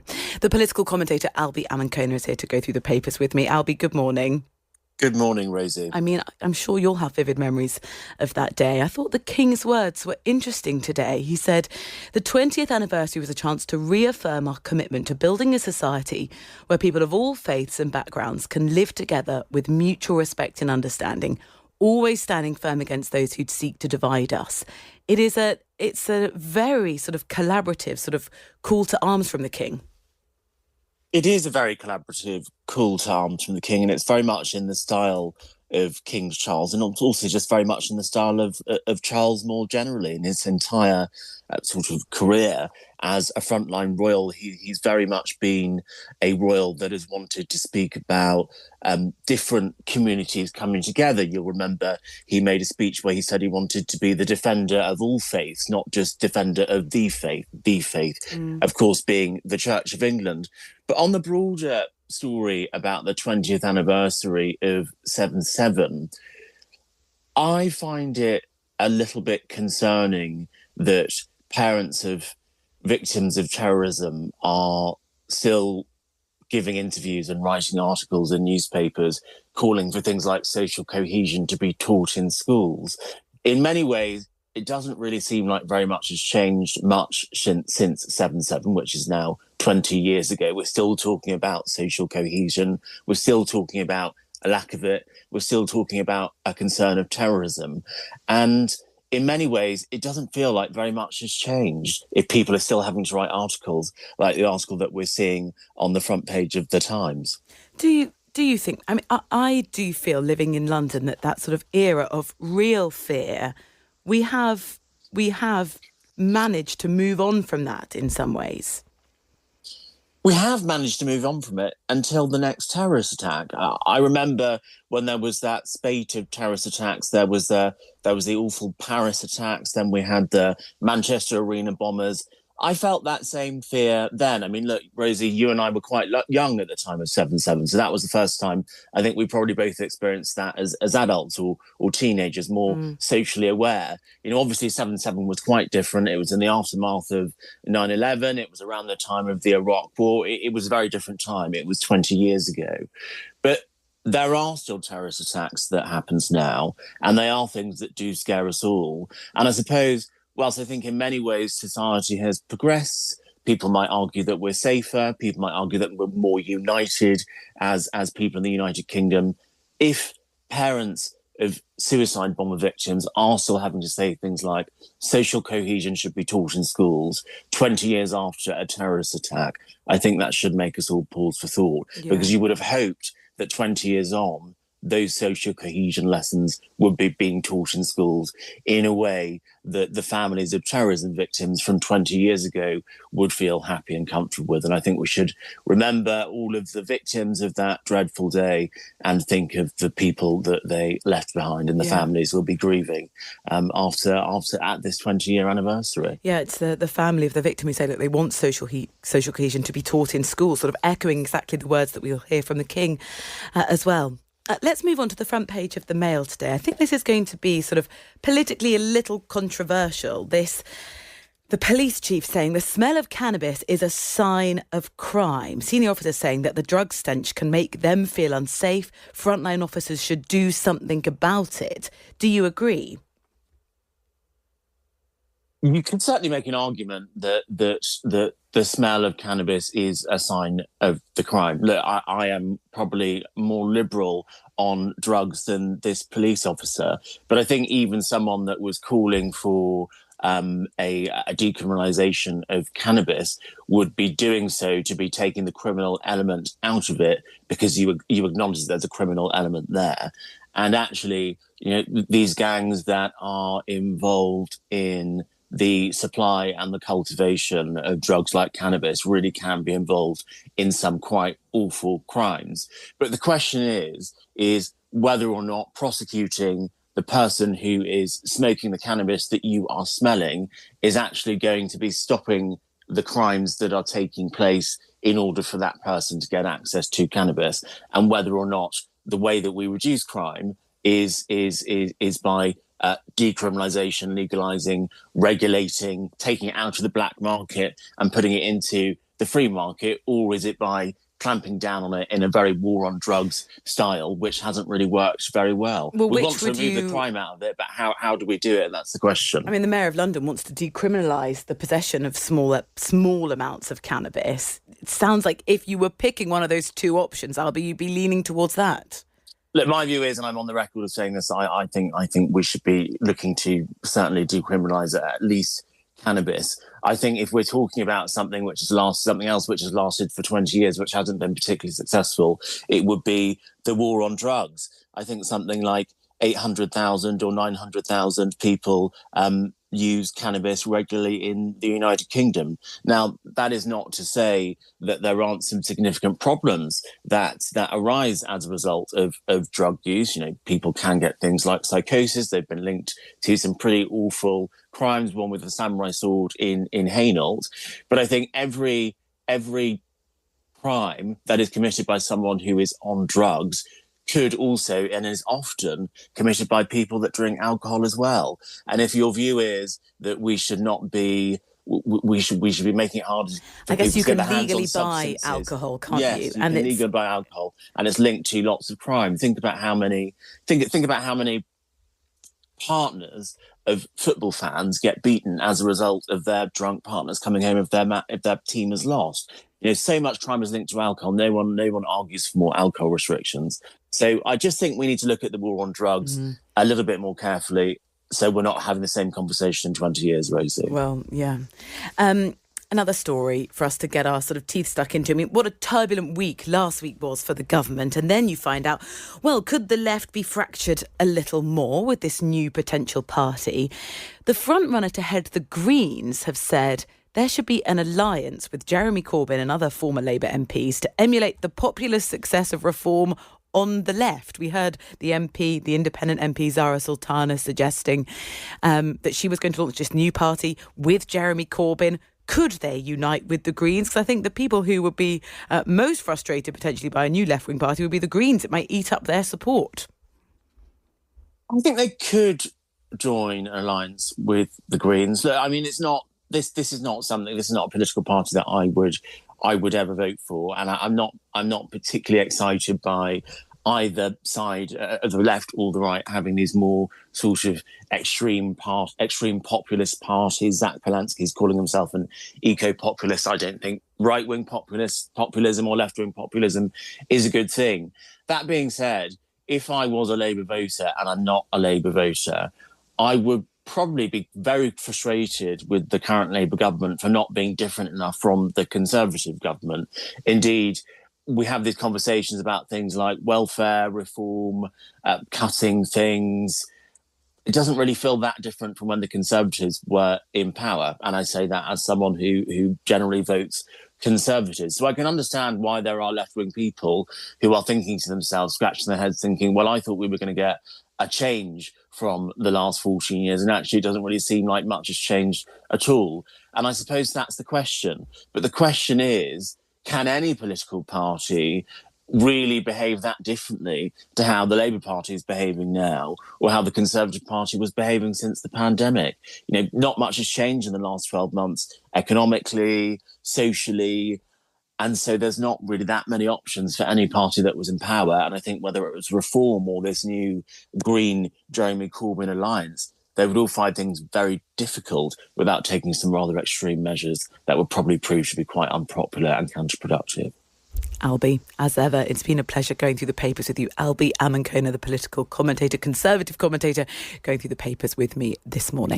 The political commentator Albie Amankona is here to go through the papers with me. Albie, good morning. Good morning, Rosie. I mean, I'm sure you'll have vivid memories of that day. I thought the King's words were interesting today. He said, the 20th anniversary was a chance to reaffirm our commitment to building a society where people of all faiths and backgrounds can live together with mutual respect and understanding, always standing firm against those who'd seek to divide us. It's a very sort of collaborative sort of call to arms from the King. It is a very collaborative call to arms from the King, and it's very much in the style of King Charles, and also just very much in the style of Charles more generally in his entire sort of career as a frontline royal. He's very much been a royal that has wanted to speak about different communities coming together. You'll remember he made a speech where he said he wanted to be the defender of all faiths, not just defender of the faith, of course, being the Church of England. But on the broader story about the 20th anniversary of 7/7, I find it a little bit concerning that parents of victims of terrorism are still giving interviews and writing articles in newspapers calling for things like social cohesion to be taught in schools. In many ways, it doesn't really seem like very much has changed much since 7/7, which is now 20 years ago. We're still talking about social cohesion. We're still talking about a lack of it. We're still talking about a concern of terrorism. And in many ways, it doesn't feel like very much has changed if people are still having to write articles like the article that we're seeing on the front page of The Times. Do you think, I mean, I do feel living in London that sort of era of real fear, we have managed to move on from that in some ways. We have managed to move on from it until the next terrorist attack. I remember when there was that spate of terrorist attacks. There was the awful Paris attacks. Then we had the Manchester Arena bombers. I felt that same fear then. I mean, look, Rosie, you and I were quite young at the time of 7/7, so that was the first time I think we probably both experienced that as adults or teenagers, more socially aware. You know, obviously 7/7 was quite different. It was in the aftermath of 9/11. It was around the time of the Iraq War. It was a very different time. It was 20 years ago. But there are still terrorist attacks that happens now, and they are things that do scare us all. And I suppose, whilst I think in many ways society has progressed, people might argue that we're safer, people might argue that we're more united as people in the United Kingdom. If parents of suicide bomber victims are still having to say things like social cohesion should be taught in schools 20 years after a terrorist attack, I think that should make us all pause for thought, because you would have hoped that 20 years on, those social cohesion lessons would be being taught in schools in a way that the families of terrorism victims from 20 years ago would feel happy and comfortable with. And I think we should remember all of the victims of that dreadful day and think of the people that they left behind, and the families will be grieving after at this 20-year anniversary. Yeah, it's the family of the victim who say that they want social cohesion to be taught in schools, sort of echoing exactly the words that we'll hear from the King as well. Let's move on to the front page of the Mail today. I think this is going to be sort of politically a little controversial. The police chief saying the smell of cannabis is a sign of crime. Senior officers saying that the drug stench can make them feel unsafe. Frontline officers should do something about it. Do you agree? You can certainly make an argument that the smell of cannabis is a sign of the crime. Look, I am probably more liberal on drugs than this police officer, but I think even someone that was calling for a decriminalisation of cannabis would be doing so to be taking the criminal element out of it, because you acknowledge that there's a criminal element there. And actually, you know, these gangs that are involved in the supply and the cultivation of drugs like cannabis really can be involved in some quite awful crimes. But the question is whether or not prosecuting the person who is smoking the cannabis that you are smelling is actually going to be stopping the crimes that are taking place in order for that person to get access to cannabis, and whether or not the way that we reduce crime is by decriminalisation, legalising, regulating, taking it out of the black market and putting it into the free market, or is it by clamping down on it in a very war on drugs style, which hasn't really worked very well? Well, We which want to would remove you- the crime out of it, but how do we do it? That's the question. I mean, the Mayor of London wants to decriminalise the possession of small amounts of cannabis. It sounds like if you were picking one of those two options, Albie, you'd be leaning towards that. Look, my view is, and I'm on the record of saying this, I think we should be looking to certainly decriminalise at least cannabis. I think if we're talking about something else which has lasted for 20 years, which hasn't been particularly successful, it would be the war on drugs. I think something like 800,000 or 900,000 people use cannabis regularly in the United Kingdom. Now, that is not to say that there aren't some significant problems that arise as a result of drug use. People can get things like psychosis. They've been linked to some pretty awful crimes, one with a samurai sword in Hainault. But I think every crime that is committed by someone who is on drugs could also and is often committed by people that drink alcohol as well. And if your view is that we should not be, we should be making it harder for I guess people you to get can their hands on legally buy substances. alcohol, can't yes, you? you can legally buy alcohol, and it's linked to lots of crime. Think about how many partners of football fans get beaten as a result of their drunk partners coming home if their team has lost. So much crime is linked to alcohol. No one argues for more alcohol restrictions. So I just think we need to look at the war on drugs a little bit more carefully, so we're not having the same conversation in 20 years, Rosie. Well, yeah. Another story for us to get our sort of teeth stuck into. I mean, what a turbulent week last week was for the government. And then you find out, well, could the left be fractured a little more with this new potential party? The frontrunner to head the Greens have said there should be an alliance with Jeremy Corbyn and other former Labour MPs to emulate the populist success of reform on the left. We heard the independent MP Zara Sultana suggesting that she was going to launch this new party with Jeremy Corbyn. Could they unite with the Greens? Because I think the people who would be most frustrated potentially by a new left-wing party would be the Greens. It might eat up their support. I think they could join an alliance with the Greens. Look, I mean, it's not. This is not a political party that I would ever vote for, and I'm not particularly excited by either side of the left or the right having these more sort of extreme populist parties. Zach Polanski's calling himself an eco-populist. I don't think right-wing populism or left-wing populism is a good thing. That being said, if I was a Labour voter, and I'm not a Labour voter, I would probably be very frustrated with the current Labour government for not being different enough from the Conservative government. Indeed, we have these conversations about things like welfare reform, cutting things. It doesn't really feel that different from when the Conservatives were in power. And I say that as someone who generally votes Conservatives. So I can understand why there are left-wing people who are thinking to themselves, scratching their heads, thinking, well, I thought we were going to get a change from the last 14 years. And actually, it doesn't really seem like much has changed at all. And I suppose that's the question. But the question is, can any political party really behave that differently to how the Labour Party is behaving now, or how the Conservative Party was behaving since the pandemic? Not much has changed in the last 12 months, economically, socially. And so there's not really that many options for any party that was in power. And I think whether it was Reform or this new Green Jeremy Corbyn alliance, they would all find things very difficult without taking some rather extreme measures that would probably prove to be quite unpopular and counterproductive. Albie, as ever, it's been a pleasure going through the papers with you. Albie Amankona, the political commentator, Conservative commentator, going through the papers with me this morning.